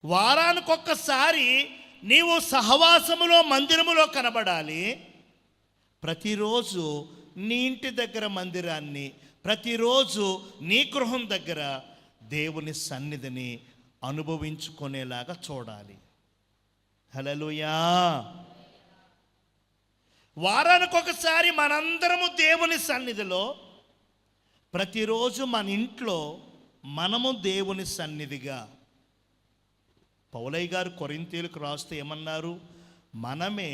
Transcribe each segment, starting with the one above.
వారానికొక్కసారి నీవు సహవాసములో మందిరములో కనబడాలి. ప్రతిరోజు నీ ఇంటి దగ్గర మందిరాన్ని, ప్రతిరోజు నీ గృహం దగ్గర దేవుని సన్నిధిని అనుభవించుకునేలాగా చూడాలి. హల్లెలూయా. వారానికొకసారి మనందరము దేవుని సన్నిధిలో, ప్రతిరోజు మన ఇంట్లో మనము దేవుని సన్నిధిగా. పౌలయ్య గారు కొరింథీయులకు రాస్తే ఏమన్నారు? మనమే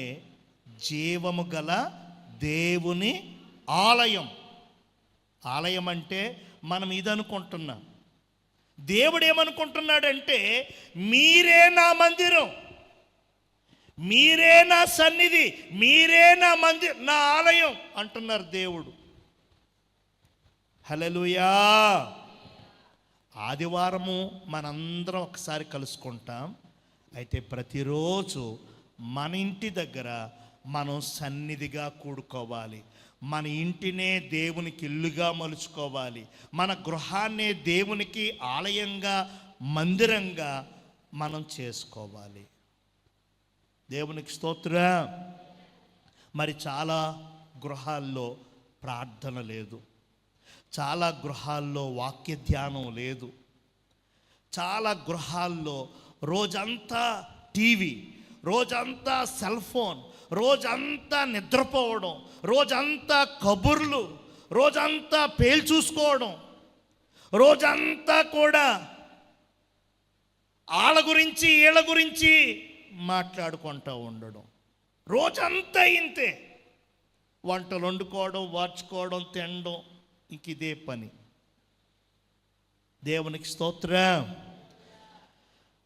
జీవము గల దేవుని ఆలయం. ఆలయం అంటే మనం ఇది అనుకుంటున్నాం. దేవుడు ఏమనుకుంటున్నాడంటే, మీరే నా మందిరం, మీరే నా సన్నిధి, మీరే నా ఆలయం అంటున్నారు దేవుడు. హల్లెలూయా. ఆదివారము మనందరం ఒకసారి కలుసుకుంటాం. అయితే ప్రతిరోజు మన ఇంటి దగ్గర మనం సన్నిధిగా కూడుకోవాలి. మన ఇంటినే దేవునికి ఇల్లుగా మలుచుకోవాలి. మన గృహాన్నే దేవునికి ఆలయంగా, మందిరంగా మనం చేసుకోవాలి. దేవునికి స్తోత్రం. మరి చాలా గృహాల్లో ప్రార్థన లేదు, చాలా గృహాల్లో వాక్య ధ్యానం లేదు, చాలా గృహాల్లో రోజంతా టీవీ, రోజంతా సెల్ ఫోన్, రోజంతా నిద్రపోవడం, రోజంతా కబుర్లు, రోజంతా పేలు చూసుకోవడం, రోజంతా కూడా వాళ్ళ గురించి వీళ్ళ గురించి మాట్లాడుకుంటూ ఉండడం. రోజంతా ఇంతే. వంటలు వండుకోవడం, వార్చుకోవడం, తినడం, ఇంక ఇదే పని. దేవునికి స్తోత్రం.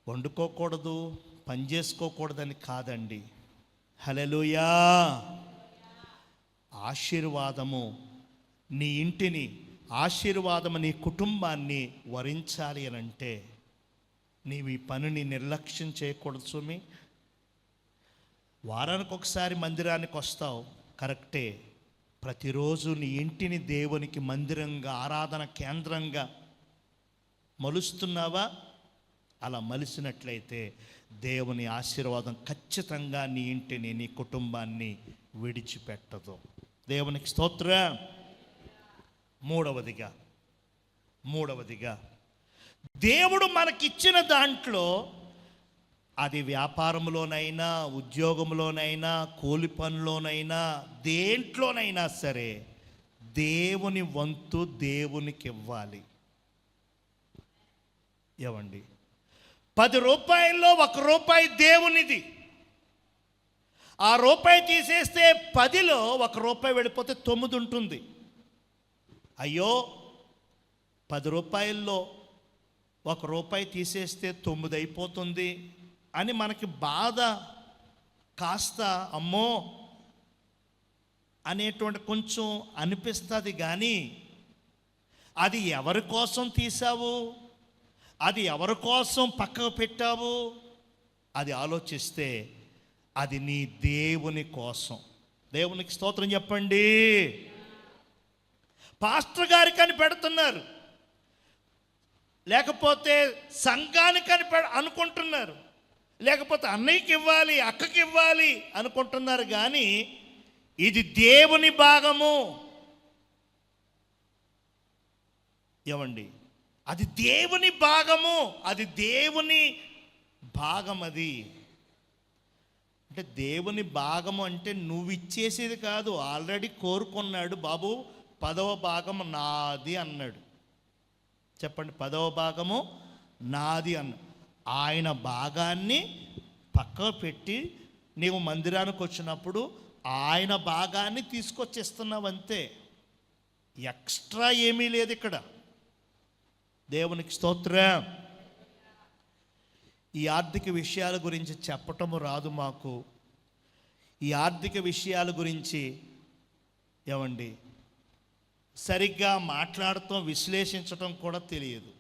వండుకోకూడదు, పని చేసుకోకూడదని కాదండి. హల్లెలూయా. ఆశీర్వాదము నీ ఇంటిని, ఆశీర్వాదము నీ కుటుంబాన్ని వరించాలి అని అంటే నీవు ఈ పనిని నిర్లక్ష్యం చేయకూడదు సుమి. వారానికి ఒకసారి మందిరానికి వస్తావు, కరెక్టే. ప్రతిరోజు నీ ఇంటిని దేవునికి మందిరంగా, ఆరాధన కేంద్రంగా మలుస్తున్నావా? అలా మలిసినట్లయితే దేవుని ఆశీర్వాదం ఖచ్చితంగా నీ ఇంటిని, నీ కుటుంబాన్ని విడిచిపెట్టదు. దేవునికి స్తోత్రం. మూడవదిగా దేవుడు మనకిచ్చిన దాంట్లో, అది వ్యాపారంలోనైనా, ఉద్యోగంలోనైనా, కూలి పనిలోనైనా, దేంట్లోనైనా సరే దేవుని వంతు దేవునికి ఇవ్వాలి. ఏమండి, 10 రూపాయల్లో 1 రూపాయి దేవునిది. ఆ రూపాయి తీసేస్తే 10లో 1 రూపాయి వెళ్ళిపోతే 9 ఉంటుంది. అయ్యో, 10 రూపాయల్లో 1 రూపాయి తీసేస్తే 9 అయిపోతుంది అని మనకి బాధ, కాస్త అమ్మో అనేటువంటి కొంచెం అనిపిస్తుంది. కానీ అది ఎవరి కోసం తీసావు, అది ఎవరి కోసం పక్కకు పెట్టావు, అది ఆలోచిస్తే అది నీ దేవుని కోసం. దేవునికి స్తోత్రం చెప్పండి. పాస్టర్ గారికి అని పెడుతున్నారు, లేకపోతే సంఘానికి అని అనుకుంటున్నారు, లేకపోతే అన్నయ్యకి ఇవ్వాలి, అక్కకి ఇవ్వాలి అనుకుంటున్నారు. కానీ ఇది దేవుని భాగము. ఏమండి, అది దేవుని భాగము, అది దేవుని భాగం. అది అంటే దేవుని భాగము అంటే నువ్వు ఇచ్చేసేది కాదు. ఆల్రెడీ కోరుకున్నాడు, బాబు 10వ భాగం నాది అన్నాడు. చెప్పండి, 10వ భాగము నాది అన్న. ఆయన భాగాన్ని పక్కకు పెట్టి నీవు మందిరానికి వచ్చినప్పుడు ఆయన భాగాన్ని తీసుకొచ్చేస్తున్నావు అంతే. ఎక్స్ట్రా ఏమీ లేదు ఇక్కడ. దేవునికి స్తోత్రం. ఈ ఆర్థిక విషయాల గురించి చెప్పటము రాదు మాకు. ఈ ఆర్థిక విషయాల గురించి ఏమండి సరిగ్గా మాట్లాడటం, విశ్లేషించటం కూడా తెలియదు.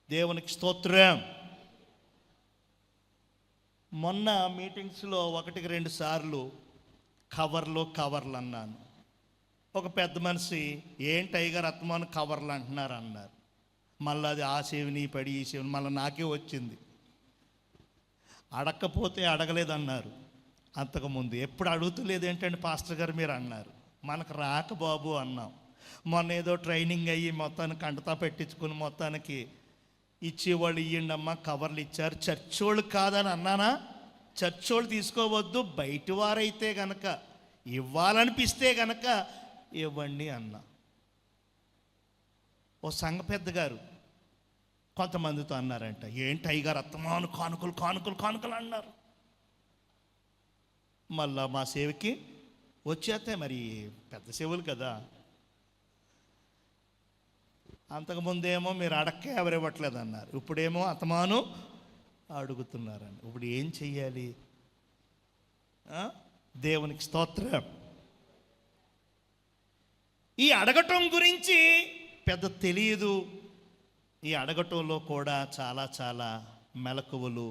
దేవునికి స్తోత్రం. మొన్న మీటింగ్స్లో 1-2 సార్లు కవర్లు అన్నాను. ఒక పెద్ద మనిషి, ఏంటి అయ్యగారు అత్తమాను కవర్లు అంటున్నారు అన్నారు. మళ్ళీ అది ఆ సేవిని పడి ఈ సేవిని మళ్ళీ నాకే వచ్చింది. అడగకపోతే అడగలేదన్నారు. అంతకుముందు ఎప్పుడు అడుగుతలేదు ఏంటంటే పాస్టర్ గారు మీరు అన్నారు. మనకు రాక బాబు అన్నాం. మొన్న ఏదో ట్రైనింగ్ అయ్యి మొత్తానికి కంటతా పెట్టించుకుని మొత్తానికి ఇచ్చేవాళ్ళు ఇయ్యండమ్మా కవర్లు ఇచ్చారు. చర్చోళ్ళు కాదని అన్నానా? చర్చోళ్ళు తీసుకోవద్దు, బయట వారైతే గనక ఇవ్వాలనిపిస్తే గనక ఇవ్వండి అన్నా. ఓ సంఘ పెద్ద గారు కొంతమందితో అన్నారంట, ఏంటి అయ్యగారు అత్తమాను కానుకలు కానుకలు కానుకలు అన్నారు. మళ్ళా మా సేవకి వచ్చేస్తే మరి పెద్ద సేవలు కదా. అంతకుముందేమో మీరు అడక్కే ఎవరు ఇవ్వట్లేదు అన్నారు, ఇప్పుడేమో అతమాను అడుగుతున్నారని. ఇప్పుడు ఏం చెయ్యాలి? దేవునికి స్తోత్రం. ఈ అడగటం గురించి పెద్ద తెలియదు. ఈ అడగటంలో కూడా చాలా చాలా మెలకువలు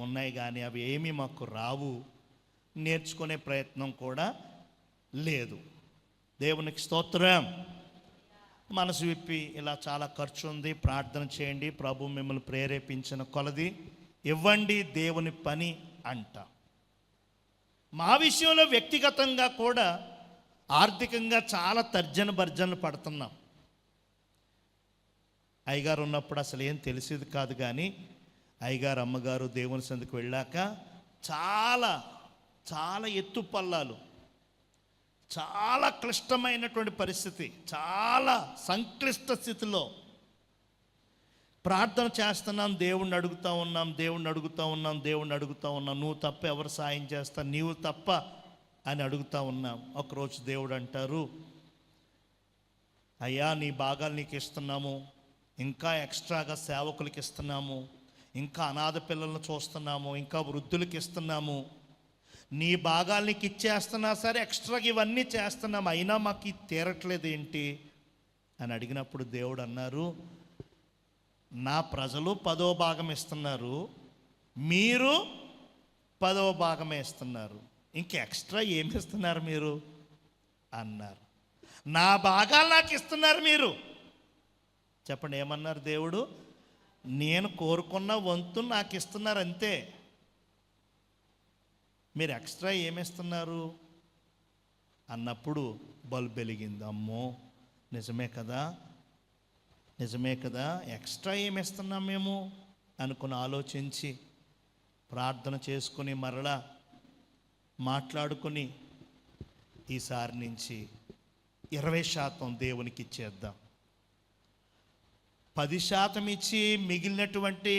ఉన్నాయి, కానీ అవి ఏమీ మాకు రావు. నేర్చుకునే ప్రయత్నం కూడా లేదు. దేవునికి స్తోత్రం. మనసు విప్పి ఇలా చాలా ఖర్చు ఉంది, ప్రార్థన చేయండి, ప్రభు మిమ్మల్ని ప్రేరేపించిన కొలది ఇవ్వండి, దేవుని పని అంట. మా విషయంలో వ్యక్తిగతంగా కూడా ఆర్థికంగా చాలా తర్జన భర్జనలు పడుతున్నాం. అయ్యగారు ఉన్నప్పుడు అసలు ఏం తెలిసేది కాదు, కానీ అయ్యగారు అమ్మగారు దేవుని సందుకు వెళ్ళాక చాలా చాలా ఎత్తుపల్లాలు, చాలా క్లిష్టమైనటువంటి పరిస్థితి, చాలా సంక్లిష్ట స్థితిలో ప్రార్థన చేస్తున్నాం, దేవుణ్ణి అడుగుతూ ఉన్నాం, దేవుణ్ణి అడుగుతూ ఉన్నాం, దేవుణ్ణి అడుగుతూ ఉన్నాం. నువ్వు తప్ప ఎవరు సాయం చేస్తా, నీవు తప్ప అని అడుగుతూ ఉన్నాం. ఒకరోజు దేవుడు అంటారు, అయ్యా నీ భాగాలు నీకు ఇస్తున్నాము, ఇంకా ఎక్స్ట్రాగా సేవకులకి ఇస్తున్నాము, ఇంకా అనాథ పిల్లలను చూస్తున్నాము, ఇంకా వృద్ధులకి ఇస్తున్నాము, నీ భాగాలు నీకు ఇచ్చేస్తున్నా సరే ఎక్స్ట్రాగా ఇవన్నీ చేస్తున్నాము, అయినా మాకు ఇది తీరట్లేదు ఏంటి అని అడిగినప్పుడు దేవుడు అన్నారు, నా ప్రజలు 10వ భాగం ఇస్తున్నారు, మీరు 10వ భాగమే ఇస్తున్నారు, ఇంక ఎక్స్ట్రా ఏమి ఇస్తున్నారు మీరు అన్నారు. నా భాగాలు నాకు ఇస్తున్నారు మీరు. చెప్పండి ఏమన్నారు దేవుడు? నేను కోరుకున్న వంతు నాకు ఇస్తున్నారు అంతే, మీరు ఎక్స్ట్రా ఏమిస్తున్నారు అన్నప్పుడు బల్బు వెలిగింది. అమ్మో నిజమే కదా, నిజమే కదా, ఎక్స్ట్రా ఏమిస్తున్నాం మేము అనుకుని ఆలోచించి ప్రార్థన చేసుకుని మరలా మాట్లాడుకుని ఈసారి నుంచి 20% దేవునికి ఇచ్చేద్దాం, 10% ఇచ్చి మిగిలినటువంటి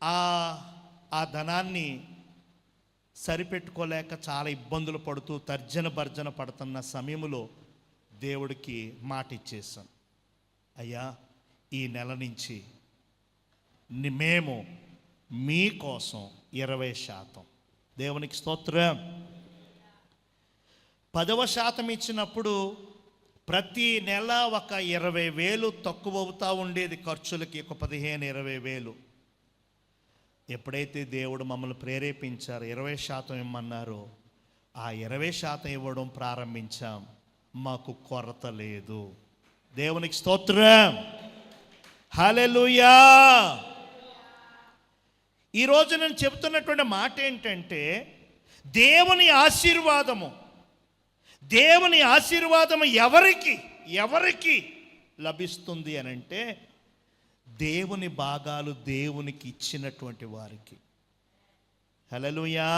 ఆ ధనాన్ని సరిపెట్టుకోలేక చాలా ఇబ్బందులు పడుతూ తర్జన భర్జన పడుతున్న సమయంలో దేవుడికి మాట ఇచ్చేసాం, అయ్యా ఈ నెల నుంచి మేము మీకోసం 20%. దేవునికి స్తోత్రం. 10% ఇచ్చినప్పుడు ప్రతి నెల ఒక 20,000 తక్కువ అవుతూ ఉండేది ఖర్చులకి, ఒక 15-20,000. ఎప్పుడైతే దేవుడు మమ్మల్ని ప్రేరేపించారు 20% ఇమ్మన్నారో ఆ 20% ఇవ్వడం ప్రారంభించాం. మాకు కొరత లేదు. దేవునికి స్తోత్రం. హల్లెలూయా. ఈరోజు నేను చెబుతున్నటువంటి మాట ఏంటంటే, దేవుని ఆశీర్వాదము ఎవరికి లభిస్తుంది అని అంటే, దేవుని భాగాలు దేవునికి ఇచ్చినటువంటి వారికి. హల్లెలూయా.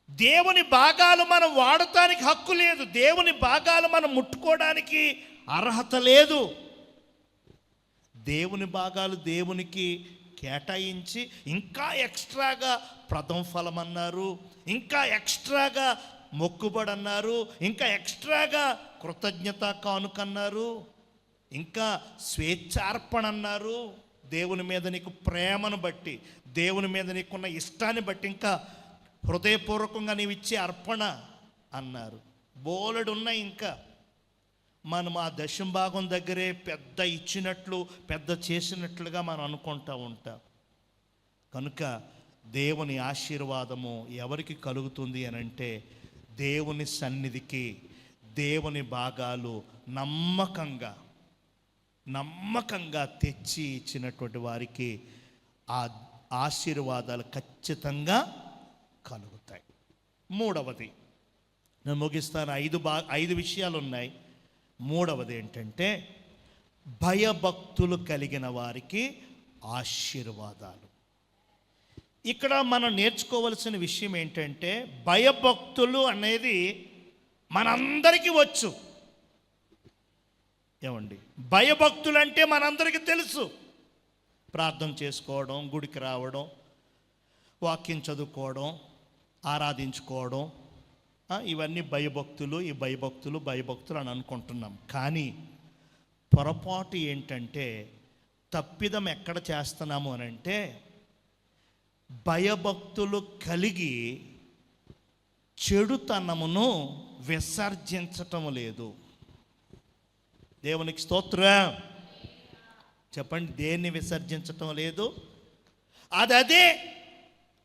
దేవుని భాగాలు మనం వాడటానికి హక్కు లేదు, దేవుని భాగాలు మనం ముట్టుకోవడానికి అర్హత లేదు. దేవుని భాగాలు దేవునికి కేటాయించి ఇంకా ఎక్స్ట్రాగా ప్రథమ ఫలం అన్నారు, ఇంకా ఎక్స్ట్రాగా మొక్కుబడి అన్నారు, ఇంకా ఎక్స్ట్రాగా కృతజ్ఞత కానుకన్నారు, ఇంకా స్వేచ్ఛార్పణ అన్నారు. దేవుని మీద నీకు ప్రేమను బట్టి, దేవుని మీద నీకున్న ఇష్టాన్ని బట్టి ఇంకా హృదయపూర్వకంగా నీవు ఇచ్చే అర్పణ అన్నారు. బోలెడు ఉన్నాయి. ఇంకా మనం ఆ దశంభాగం దగ్గరే పెద్ద ఇచ్చినట్లు, పెద్ద చేసినట్లుగా మనం అనుకుంటూ ఉంటాం. కనుక దేవుని ఆశీర్వాదము ఎవరికి కలుగుతుంది అని అంటే, దేవుని సన్నిధికి దేవుని భాగాలు నమ్మకంగా తెచ్చి ఇచ్చినటువంటి వారికి ఆశీర్వాదాలు ఖచ్చితంగా కలుగుతాయి. మూడవది, నేను ముగిస్తాను. ఐదు విషయాలు ఉన్నాయి. మూడవది ఏంటంటే భయభక్తులు కలిగిన వారికి ఆశీర్వాదాలు. ఇక్కడ మనం నేర్చుకోవలసిన విషయం ఏంటంటే భయభక్తులు అనేది మనందరికీ వచ్చు. ఏమండి, భయభక్తులు అంటే మనందరికీ తెలుసు. ప్రార్థన చేసుకోవడం, గుడికి రావడం, వాక్యం చదువుకోవడం, ఆరాధించుకోవడం, ఇవన్నీ భయభక్తులు. ఈ భయభక్తులు అని అనుకుంటున్నాం. కానీ పొరపాటు ఏంటంటే తప్పిదం ఎక్కడ చేస్తున్నాము అని అంటే భయభక్తులు కలిగి చెడుతనమును విసర్జించటం లేదు. దేవునికి స్తోత్రం చెప్పండి. దేన్ని విసర్జించటం లేదు? అదే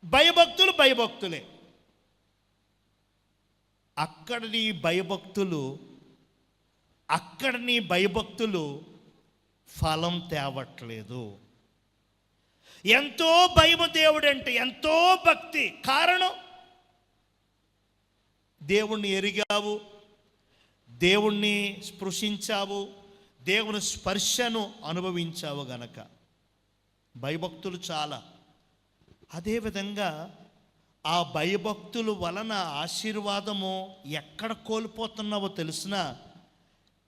భయభక్తులే. అక్కడ నీ భయభక్తులు ఫలం తేవట్లేదు. ఎంతో భయము దేవుడంటే, ఎంతో భక్తి. కారణం దేవుణ్ణి ఎరిగావు, దేవుణ్ణి స్పృశించావు, దేవుని స్పర్శను అనుభవించావు గనక భయభక్తులు చాలా. అదేవిధంగా ఆ భయభక్తుల వలన ఆశీర్వాదము ఎక్కడ కోల్పోతున్నావో తెలిసిన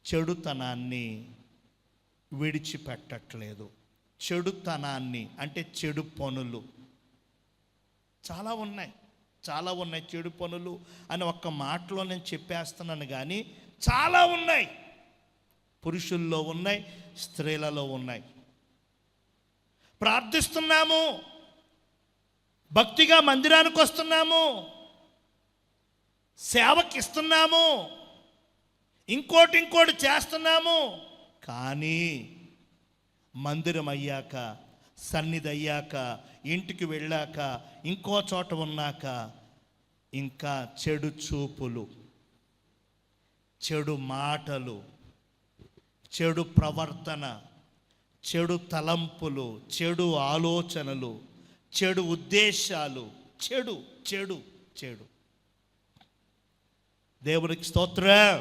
చెడుతనాన్ని విడిచిపెట్టట్లేదు. చెడుతనాన్ని అంటే చెడు పనులు చాలా ఉన్నాయి చెడు పనులు అని ఒక్క మాటలో నేను చెప్పేస్తున్నాను, కానీ చాలా ఉన్నాయి. పురుషుల్లో ఉన్నాయి, స్త్రీలలో ఉన్నాయి. ప్రార్థిస్తున్నాము, భక్తిగా మందిరానికి వస్తున్నాము, సేవకి ఇస్తున్నాము, ఇంకోటి చేస్తున్నాము. కానీ మందిరం అయ్యాక, సన్నిధి అయ్యాక, ఇంటికి వెళ్ళాక, ఇంకో చోట ఉన్నాక ఇంకా చెడు చూపులు, చెడు మాటలు, చెడు ప్రవర్తన, చెడు తలంపులు, చెడు ఆలోచనలు, చెడు ఉద్దేశాలు, చెడు. దేవునికి స్తోత్రం.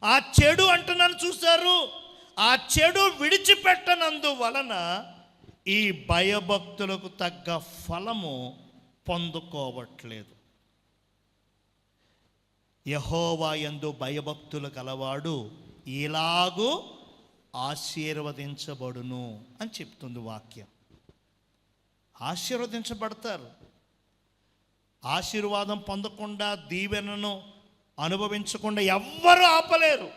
ఆ చెడు అంటున్నాను చూశారు. ఆ చెడు విడిచిపెట్టనందువలన ఈ భయభక్తులకు తగ్గ ఫలము పొందుకోవట్లేదు. యెహోవా యందు భయభక్తులు కలవాడు ఇలాగూ ఆశీర్వదించబడును అని చెప్తుంది వాక్యం. ఆశీర్వదించబడతారు. ఆశీర్వాదం పొందకుండా, దీవెనను అనుభవించకుండా ఎవ్వరూ ఆపలేరు.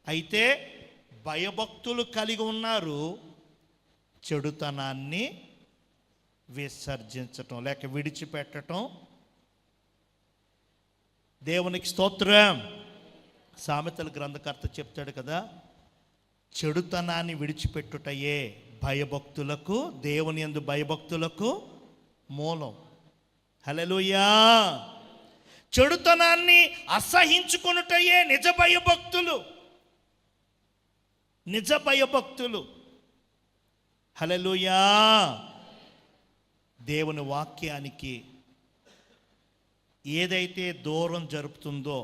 అయితే భయభక్తులు కలిగి ఉన్నారు, చెడుతనాన్ని విసర్జించటం లేక విడిచిపెట్టడం. దేవునికి స్తోత్రం. సామెతల గ్రంథకర్త చెప్తాడు కదా, చెడుతనాన్ని విడిచిపెట్టుటయే భయభక్తులకు, దేవుని యందు భయభక్తులకు మూలం. హల్లెలూయా. చెడుతనాన్ని అసహించుకొనుటయే నిజ భయభక్తులు. హల్లెలూయా. దేవుని వాక్యానికి ఏదైతే దూరం జరుపుతుందో,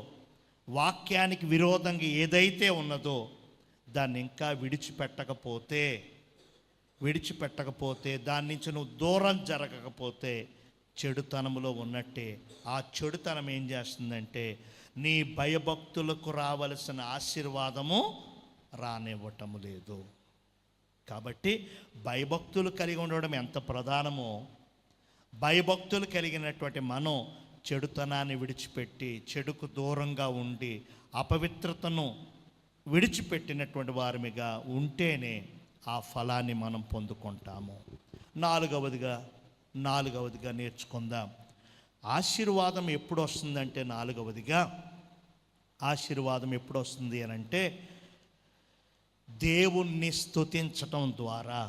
వాక్యానికి విరోధంగా ఏదైతే ఉన్నదో దాన్ని ఇంకా విడిచిపెట్టకపోతే దాని నుంచి నువ్వు దూరం జరగకపోతే చెడుతనంలో ఉన్నట్టే. ఆ చెడుతనం ఏం చేస్తుందంటే నీ భయభక్తులకు రావలసిన ఆశీర్వాదము రానివ్వటము లేదు. కాబట్టి భయభక్తులు కలిగి ఉండడం ఎంత ప్రధానమో, భయభక్తులు కలిగినటువంటి మనం చెడుతనాన్ని విడిచిపెట్టి, చెడుకు దూరంగా ఉండి, అపవిత్రతను విడిచిపెట్టినటువంటి వారిగా ఉంటేనే ఆ ఫలాన్ని మనం పొందుకుంటాము. నాలుగవదిగా నేర్చుకుందాం. ఆశీర్వాదం ఎప్పుడు వస్తుందంటే, ఆశీర్వాదం ఎప్పుడు వస్తుంది అని అంటే దేవుణ్ణి స్తుతించటం ద్వారా,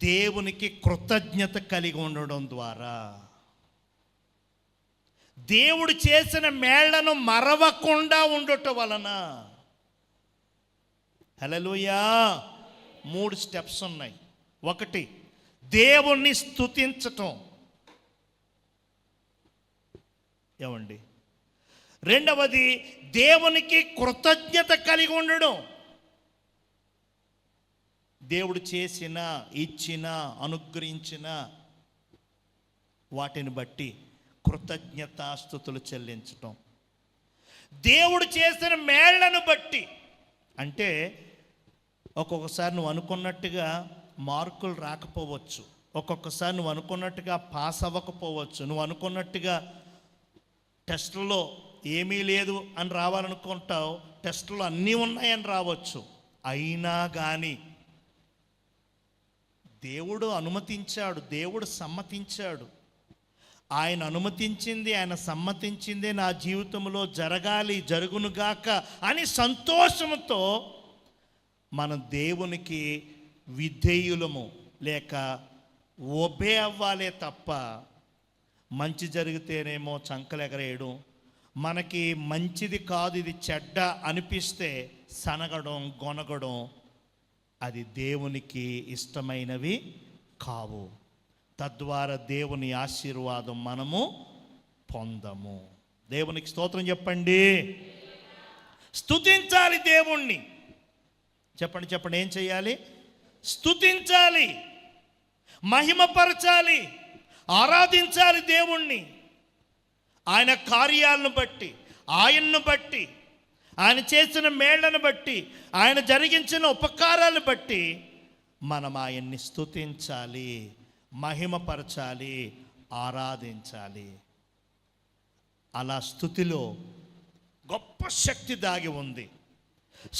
దేవునికి కృతజ్ఞత కలిగి ఉండడం ద్వారా, దేవుడు చేసిన మేళ్లను మరవకుండా ఉండటం వలన. హల్లెలూయా. 3 స్టెప్స్ ఉన్నాయి. 1, దేవుణ్ణి స్తుతించటం. ఏమండి? 2వది, దేవునికి కృతజ్ఞత కలిగి ఉండడం. దేవుడు చేసిన, ఇచ్చిన, అనుగ్రహించిన వాటిని బట్టి కృతజ్ఞతాస్తుతులు చెల్లించటం. దేవుడు చేసిన మేళ్లను బట్టి, అంటే ఒక్కొక్కసారి నువ్వు అనుకున్నట్టుగా మార్కులు రాకపోవచ్చు, ఒక్కొక్కసారి నువ్వు అనుకున్నట్టుగా పాస్ అవ్వకపోవచ్చు, నువ్వు అనుకున్నట్టుగా టెస్టుల్లో ఏమీ లేదు అని రావాలనుకుంటావు, టెస్టులు అన్నీ ఉన్నాయని రావచ్చు. అయినా కానీ దేవుడు అనుమతించాడు, దేవుడు సమ్మతించాడు. ఆయన అనుమతించింది, ఆయన సమ్మతించింది నా జీవితంలో జరగాలి, జరుగునుగాక అని సంతోషంతో మనం దేవునికి విధేయులము లేక ఒబే అవ్వాలే తప్ప, మంచి జరిగితేనేమో చంకలెగరేయడం, మనకి మంచిది కాదు ఇది చెడ్డ అనిపిస్తే సనగడం, గొనగడం, అది దేవునికి ఇష్టమైనవి కావు. తద్వారా దేవుని ఆశీర్వాదం మనము పొందము. దేవునికి స్తోత్రం చెప్పండి. స్తుతించాలి దేవుణ్ణి. చెప్పండి చెప్పండి, ఏం చేయాలి? స్తుతించాలి, మహిమపరచాలి, ఆరాధించాలి దేవుణ్ణి. ఆయన కార్యాలను బట్టి, ఆయన్ను బట్టి, ఆయన చేసిన మేళ్లను బట్టి, ఆయన జరిగించిన ఉపకారాలను బట్టి మనం ఆయన్ని స్తుతించాలి, మహిమపరచాలి, ఆరాధించాలి. అలా స్తుతిలో గొప్ప శక్తి దాగి ఉంది.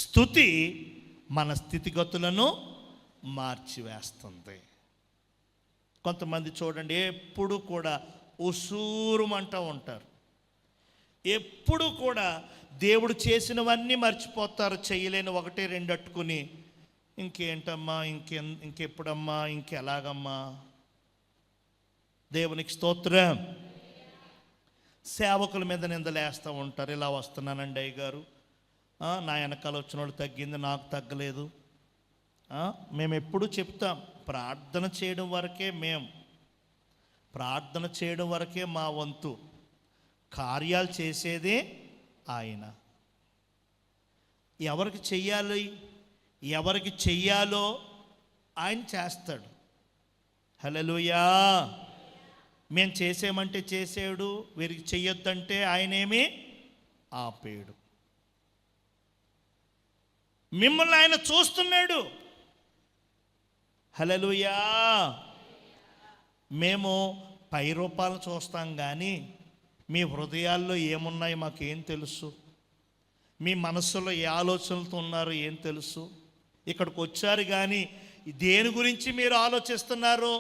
స్తుతి మన స్థితిగతులను మార్చివేస్తుంది. కొంతమంది చూడండి, ఎప్పుడు కూడా ఉసూరుమంటూ ఉంటారు, ఎప్పుడు కూడా దేవుడు చేసినవన్నీ మర్చిపోతారు. చేయలేని 1, 2 అట్టుకుని ఇంకేంటమ్మా, ఇంకెప్పుడమ్మా, ఇంకెలాగమ్మా. దేవునికి స్తోత్రం. సేవకుల మీద నిందలేస్తూ ఉంటారు. ఇలా వస్తున్నానండి అయ్యగారు, నా వెనకాల వచ్చిన వాళ్ళు తగ్గింది, నాకు తగ్గలేదు. మేము ఎప్పుడు చెప్తాం, ప్రార్థన చేయడం వరకే, ప్రార్థన చేయడం వరకే మా వంతు, కార్యాలు చేసేదే ఆయన. ఎవరికి చెయ్యాలి, ఎవరికి చెయ్యాలో ఆయన చేస్తాడు. హల్లెలూయా. మేము చేసేమంటే చేసాడు, వీరికి చెయ్యొద్దంటే ఆయనేమి ఆపేడు. మిమ్మల్ని ఆయన చూస్తున్నాడు. హల్లెలూయా. మేము పై రూపాలను చూస్తాం కానీ మీ హృదయాల్లో ఏమున్నాయి మాకేం తెలుసు? మీ మనస్సులో ఏ ఆలోచనలతో ఉన్నారో ఏం తెలుసు? ఇక్కడికి వచ్చారు కానీ దేని గురించి మీరు ఆలోచిస్తున్నారో,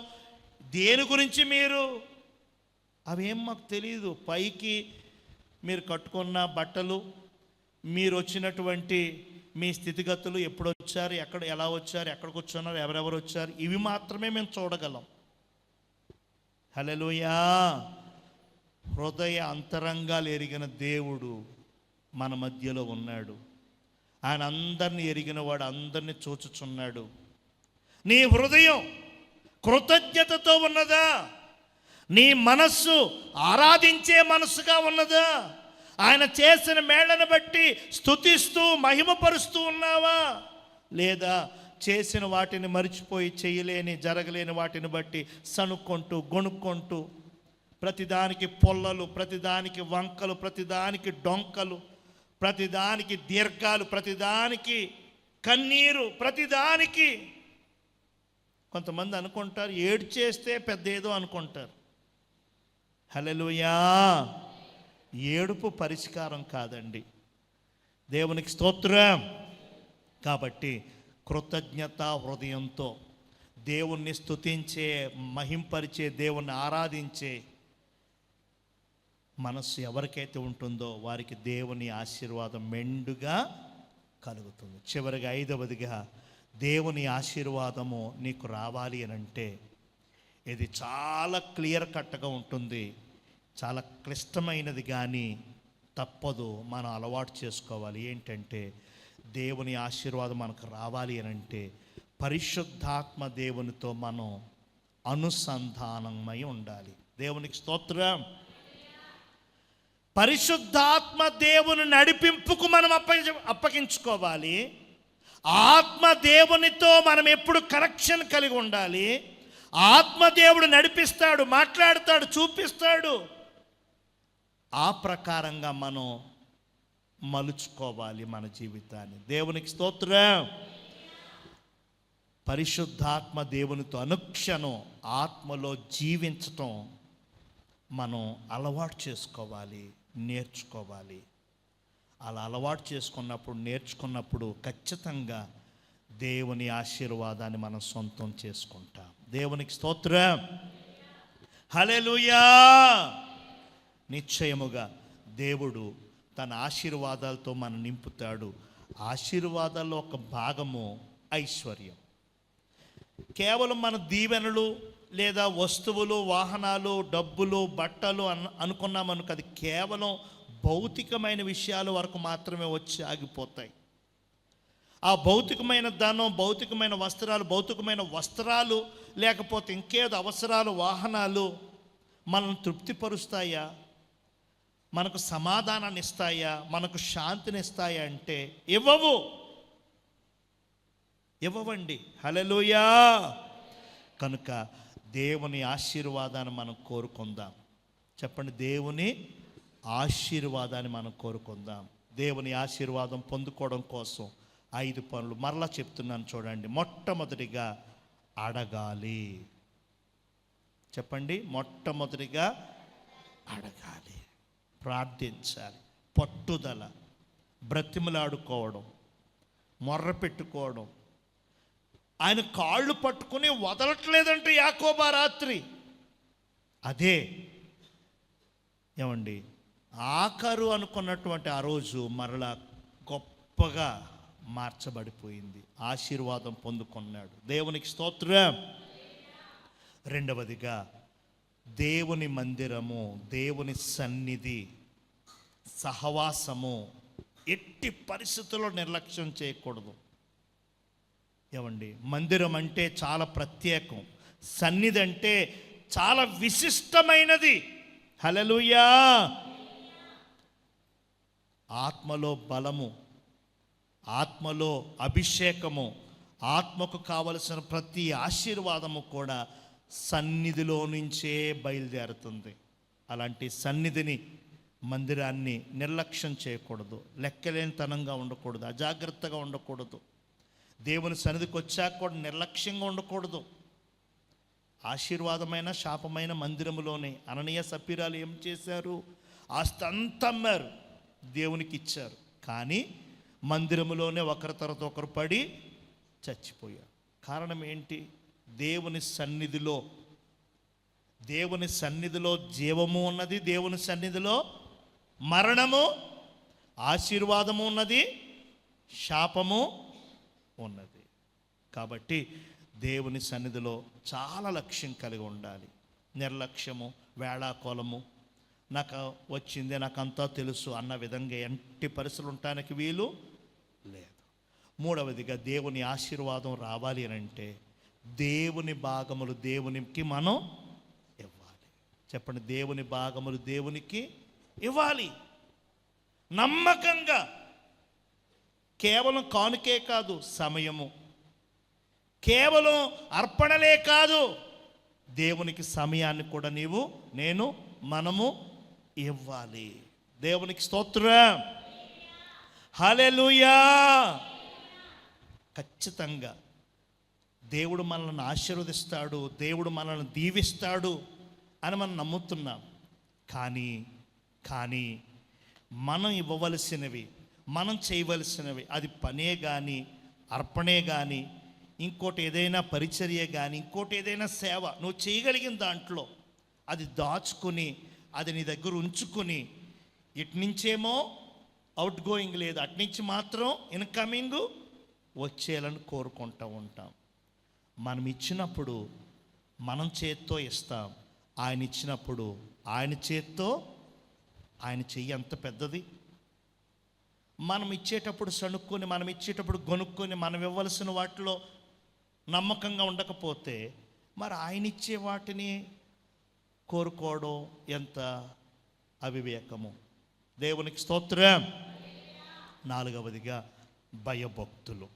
దేని గురించి మీరు, అవేం మాకు తెలియదు. పైకి మీరు కట్టుకున్న బట్టలు, మీరు వచ్చినటువంటి మీ స్థితిగతులు, ఎప్పుడు వచ్చారు, ఎక్కడ ఎలా వచ్చారు, ఎక్కడికి వచ్చున్నారు, ఎవరెవరు వచ్చారు, ఇవి మాత్రమే మేము చూడగలం. హల్లెలూయా. హృదయ అంతరంగాలు ఎరిగిన దేవుడు మన మధ్యలో ఉన్నాడు. ఆయన అందరిని ఎరిగినవాడు, అందరినీ చూచుచున్నాడు. నీ హృదయం కృతజ్ఞతతో ఉన్నదా? నీ మనస్సు ఆరాధించే మనస్సుగా ఉన్నదా? ఆయన చేసిన మేళ్లను బట్టి స్తుతిస్తూ మహిమపరుస్తూ ఉన్నావా? లేదా చేసిన వాటిని మరిచిపోయి, చేయలేని, జరగలేని వాటిని బట్టి సనుక్కుంటూ, గొణుక్కుంటూ, ప్రతిదానికి పొల్లలు, ప్రతిదానికి వంకలు, ప్రతిదానికి డొంకలు, ప్రతిదానికి దీర్ఘాలు, ప్రతిదానికి కన్నీరు, ప్రతిదానికి. కొంతమంది అనుకుంటారు ఏడ్చేస్తే పెద్ద ఏదో అనుకుంటారు. హల్లెలూయా. ఏడుపు పరిష్కారం కాదండి. దేవునికి స్తోత్రం. కాబట్టి కృతజ్ఞత హృదయంతో దేవుణ్ణి స్తుతించే, మహింపరిచే, దేవుణ్ణి ఆరాధించే మనస్సు ఎవరికైతే ఉంటుందో వారికి దేవుని ఆశీర్వాదం మెండుగా కలుగుతుంది. చివరిగా 5వదిగా, దేవుని ఆశీర్వాదము నీకు రావాలి అని అంటే ఇది చాలా క్లియర్ కట్గా ఉంటుంది, చాలా క్లిష్టమైనది కానీ తప్పదు, మనం అలవాటు చేసుకోవాలి. ఏంటంటే దేవుని ఆశీర్వాదం మనకు రావాలి అని అంటే పరిశుద్ధాత్మ దేవునితో మనం అనుసంధానమై ఉండాలి. దేవునికి స్తోత్రం. పరిశుద్ధాత్మ దేవుని నడిపింపుకు మనం అప్పగించుకోవాలి. ఆత్మ దేవునితో మనం ఎప్పుడు కనెక్షన్ కలిగి ఉండాలి. ఆత్మదేవుడు నడిపిస్తాడు, మాట్లాడతాడు, చూపిస్తాడు. ఆ ప్రకారంగా మనం మలుచుకోవాలి మన జీవితాన్ని. దేవునికి స్తోత్రం. పరిశుద్ధాత్మ దేవునితో అనుక్షణం ఆత్మలో జీవించటం మనం అలవాటు చేసుకోవాలి, నేర్చుకోవాలి. అలా అలవాటు చేసుకున్నప్పుడు, నేర్చుకున్నప్పుడు ఖచ్చితంగా దేవుని ఆశీర్వాదాన్ని మనం సొంతం చేసుకుంటాం. దేవునికి స్తోత్రం. హల్లెలూయా. నిశ్చయముగా దేవుడు తన ఆశీర్వాదాలతో మనం నింపుతాడు. ఆశీర్వాదాల్లో ఒక భాగము ఐశ్వర్యం. కేవలం మన దీవెనలు లేదా వస్తువులు, వాహనాలు, డబ్బులు, బట్టలు అనుకున్నామనుకో, అది కేవలం భౌతికమైన విషయాల వరకు మాత్రమే వచ్చి ఆగిపోతాయి. ఆ భౌతికమైన ధనం, భౌతికమైన వస్త్రాలు లేకపోతే ఇంకేదో అవసరాలు, వాహనాలు మనల్ని తృప్తిపరుస్తాయా, మనకు సమాధానాన్ని ఇస్తాయా, మనకు శాంతిని ఇస్తాయా అంటే ఇవ్వవండి. హల్లెలూయా. కనుక దేవుని ఆశీర్వాదాన్ని మనం కోరుకుందాం. చెప్పండి, దేవుని ఆశీర్వాదాన్ని మనం కోరుకుందాం. దేవుని ఆశీర్వాదం పొందుకోవడం కోసం 5 పనులు మరలా చెప్తున్నాను చూడండి. మొట్టమొదటిగా అడగాలి. చెప్పండి, మొట్టమొదటిగా అడగాలి, ప్రార్థించాలి, పట్టుదల, బ్రతిమలాడుకోవడం, మొర్ర పెట్టుకోవడం. ఆయన కాళ్ళు పట్టుకుని వదలట్లేదంటే యాకోబా రాత్రి. అదే ఏమండి, ఆఖరు అనుకున్నటువంటి ఆ రోజు మరలా గొప్పగా మార్చబడిపోయింది. ఆశీర్వాదం పొందుకున్నాడు. దేవునికి స్తోత్రం. రెండవదిగా దేవుని మందిరము, దేవుని సన్నిధి, సహవాసము ఎట్టి పరిస్థితుల్లో నిర్లక్ష్యం చేయకూడదు. ఏమండి, మందిరం అంటే చాలా ప్రత్యేకం, సన్నిధి అంటే చాలా విశిష్టమైనది. హల్లెలూయా. ఆత్మలో బలము, ఆత్మలో అభిషేకము, ఆత్మకు కావలసిన ప్రతి ఆశీర్వాదము కూడా సన్నిధిలో నుంచే బయలుదేరుతుంది. అలాంటి సన్నిధిని, మందిరాన్ని నిర్లక్ష్యం చేయకూడదు, లెక్కలేనితనంగా ఉండకూడదు, అజాగ్రత్తగా ఉండకూడదు. దేవుని సన్నిధికి వచ్చాక కూడా నిర్లక్ష్యంగా ఉండకూడదు. ఆశీర్వాదమైన శాపమైన మందిరములోనే అననీయ సప్పీరాలు ఏం చేశారు? ఆస్తి అంతా అమ్మారు, దేవునికి ఇచ్చారు. కానీ మందిరములోనే ఒకరి తర్వాత ఒకరు పడి చచ్చిపోయారు. కారణం ఏంటి? దేవుని సన్నిధిలో జీవము ఉన్నది, దేవుని సన్నిధిలో మరణము, ఆశీర్వాదము ఉన్నది, శాపము ఉన్నది. కాబట్టి దేవుని సన్నిధిలో చాలా లక్ష్యం కలిగి ఉండాలి. నిర్లక్ష్యము, వేళాకోలము, నాకు వచ్చింది, నాకంతా తెలుసు అన్న విధంగా ఎట్టి పరిస్థితులు ఉండటానికి వీలు లేదు. మూడవదిగా దేవుని ఆశీర్వాదం రావాలి అని అంటే దేవుని భాగములు దేవునికి మనం ఇవ్వాలి. చెప్పండి, దేవుని భాగములు దేవునికి ఇవ్వాలి. నమ్మకంగా. కేవలం కానుకే కాదు, సమయము. కేవలం అర్పణలే కాదు, దేవునికి సమయాన్ని కూడా మనము ఇవ్వాలి. దేవునికి స్తోత్రం. హల్లెలూయా. ఖచ్చితంగా దేవుడు మనల్ని ఆశీర్వదిస్తాడు, దేవుడు మనల్ని దీవిస్తాడు అని మనం నమ్ముతున్నాం. కానీ మనం ఇవ్వవలసినవి, మనం చేయవలసినవి, అది పనే కానీ, అర్పణే కానీ, ఇంకోటి ఏదైనా పరిచర్య కానీ, ఇంకోటి ఏదైనా సేవ నువ్వు చేయగలిగిన దాంట్లో అది దాచుకుని, అది నీ దగ్గర ఉంచుకుని, ఇట్నుంచేమో అవుట్ గోయింగ్ లేదు, అట్నుంచి మాత్రం ఇన్కమింగ్ వచ్చేయాలని కోరుకుంటూ ఉంటాం. మనం ఇచ్చినప్పుడు మనం చేత్తో ఇస్తాం, ఆయన ఇచ్చినప్పుడు ఆయన చేత్తో, ఆయన చెయ్యి ఎంత పెద్దది. మనం ఇచ్చేటప్పుడు సణుక్కొని, మనం ఇచ్చేటప్పుడు గొనుక్కొని, మనం ఇవ్వవలసిన వాటిలో నమ్మకంగా ఉండకపోతే మరి ఆయన ఇచ్చే వాటిని కోరుకోవడం ఎంత అవివేకము. దేవునికి స్తోత్రం. నాలుగవదిగా భయభక్తులు.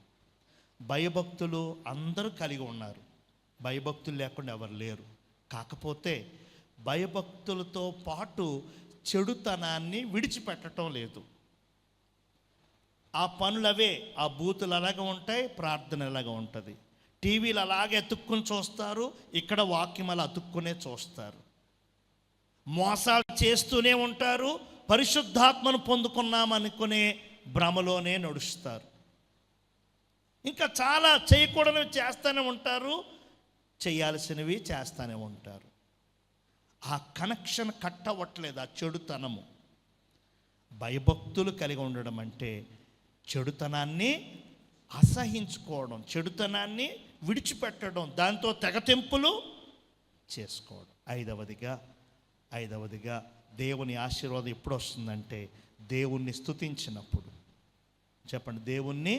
భయభక్తులు అందరూ కలిగి ఉన్నారు, భయభక్తులు లేకుండా ఎవరు లేరు. కాకపోతే భయభక్తులతో పాటు చెడుతనాన్ని విడిచిపెట్టడం లేదు. ఆ పనులు అవే, ఆ బూతులు అలాగే ఉంటాయి, ప్రార్థన అలాగే ఉంటుంది. టీవీలు అలాగే అతుక్కుని చూస్తారు, ఇక్కడ వాక్యం అలా అతుక్కునే చూస్తారు. మోసాలు చేస్తూనే ఉంటారు, పరిశుద్ధాత్మను పొందుకున్నామనుకునే భ్రమలోనే నడుస్తారు. ఇంకా చాలా చేయకూడనివి చేస్తూనే ఉంటారు, చేయాల్సినవి చేస్తూనే ఉంటారు. ఆ కనెక్షన్ కట్ అవ్వట్లేదు, ఆ చెడుతనము. భయభక్తులు కలిగి ఉండడం అంటే చెడుతనాన్ని అసహించుకోవడం, చెడుతనాన్ని విడిచిపెట్టడం, దాంతో తెగతెంపులు చేసుకోవడం. ఐదవదిగా దేవుని ఆశీర్వాదం ఎప్పుడు వస్తుందంటే దేవుణ్ణి స్తుతించినప్పుడు. చెప్పండి, దేవుణ్ణి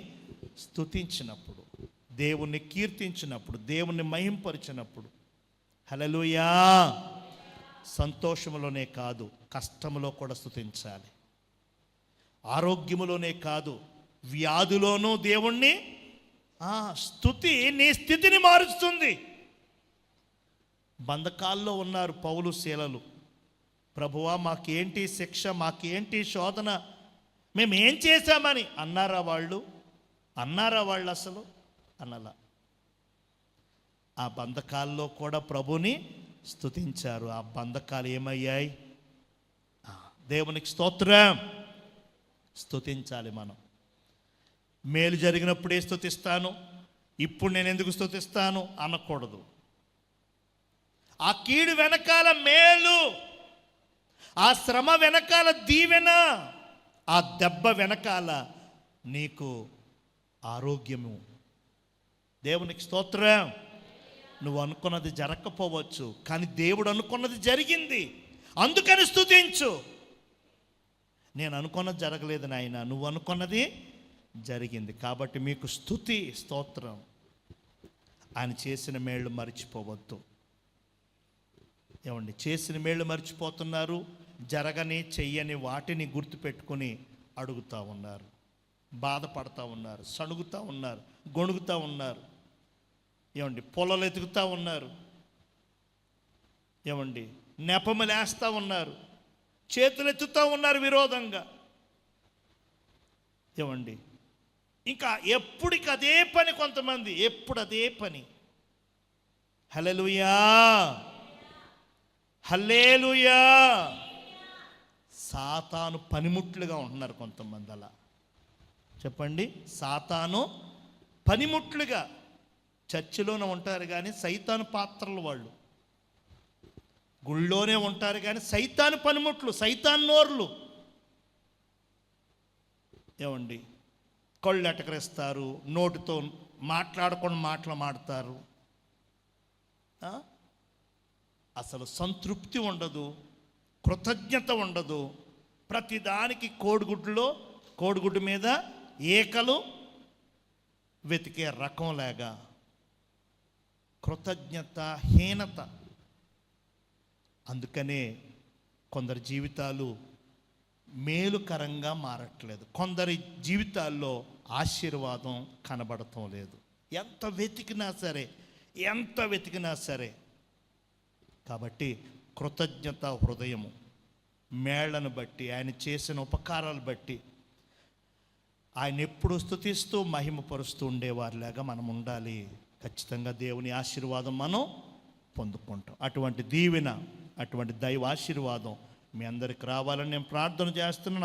స్తుతించినప్పుడు, దేవుణ్ణి కీర్తించినప్పుడు, దేవుణ్ణి మహింపరిచినప్పుడు. హల్లెలూయా. సంతోషములోనే కాదు, కష్టములో కూడా స్తుతించాలి. ఆరోగ్యములోనే కాదు, వ్యాధులోనూ దేవుణ్ణి. స్తుతి నీ స్థితిని మారుస్తుంది. బంధకాల్లో ఉన్నారు పౌలు శీలలు. ప్రభువా, మాకేంటి శిక్ష, మాకేంటి శోధన, మేమేం చేశామని అన్నారా వాళ్ళు? అసలు అనలా. ఆ బంధకాల్లో కూడా ప్రభుని స్తుతించారు. ఆ బంధకాలు ఏమయ్యాయి? దేవునికి స్తోత్రం. స్తుతించాలి మనం. మేలు జరిగినప్పుడే స్తుతిస్తాను, ఇప్పుడు నేను ఎందుకు స్తుతిస్తాను అనకూడదు. ఆ కీడు వెనకాల మేలు, ఆ శ్రమ వెనకాల దీవెన, ఆ దెబ్బ వెనకాల నీకు ఆరోగ్యము. దేవునికి స్తోత్రం. నువ్వు అనుకున్నది జరగకపోవచ్చు, కానీ దేవుడు అనుకున్నది జరిగింది, అందుకని స్తుతించు. నేను అనుకున్నది జరగలేదు నాయన, నువ్వు అనుకున్నది జరిగింది, కాబట్టి మీకు స్తుతి, స్తోత్రం. ఆయన చేసిన మేళ్ళు మర్చిపోవద్దు. ఏమండి, చేసిన మేళ్ళు మర్చిపోతున్నారు, జరగని చెయ్యని వాటిని గుర్తుపెట్టుకొని అడుగుతూ ఉన్నారు, బాధపడతా ఉన్నారు, సణుగుతూ ఉన్నారు, గొణుగుతూ ఉన్నారు. ఏమండి, పొలలు ఎతుకుతూ ఉన్నారు. ఏమండి, నెపములేస్తూ ఉన్నారు, చేతులు ఎత్తుతూ ఉన్నారు విరోధంగా. ఏమండి, ఇంకా ఎప్పుడికి అదే పని, కొంతమంది ఎప్పుడు అదే పని. హల్లెలూయా, హల్లెలూయా. సాతాను పనిముట్లుగా ఉంటున్నారు కొంతమంది. అలా చెప్పండి, సాతాను పనిముట్లుగా. చర్చిలోనే ఉంటారు కానీ సైతాను పాత్రలు వాళ్ళు. గుళ్ళోనే ఉంటారు కానీ సైతాను పనిముట్లు, సైతాన్ నోర్లు. ఏమండి, కళ్ళు ఎటకరిస్తారు, నోటితో మాట్లాడకుండా మాటలు మాడతారు. అసలు సంతృప్తి ఉండదు, కృతజ్ఞత ఉండదు. ప్రతిదానికి కోడిగుడ్డు మీద ఏకలు వెతికే రకంలాగా కృతజ్ఞతాహీనత. అందుకనే కొందరి జీవితాలు మేలుకరంగా మారట్లేదు, కొందరి జీవితాల్లో ఆశీర్వాదం కనబడటం లేదు. ఎంత వెతికినా సరే. కాబట్టి కృతజ్ఞత హృదయము, మేళ్లను బట్టి, ఆయన చేసిన ఉపకారాలు బట్టి ఆయన ఎప్పుడు స్తుతిస్తూ మహిమపరుస్తూ ఉండేవారిలాగా మనం ఉండాలి. ఖచ్చితంగా దేవుని ఆశీర్వాదం మనం పొందుకుంటాం. అటువంటి దీవెన, అటువంటి దైవ ఆశీర్వాదం మీ అందరికి రావాలని నేను ప్రార్థన చేస్తున్నాను.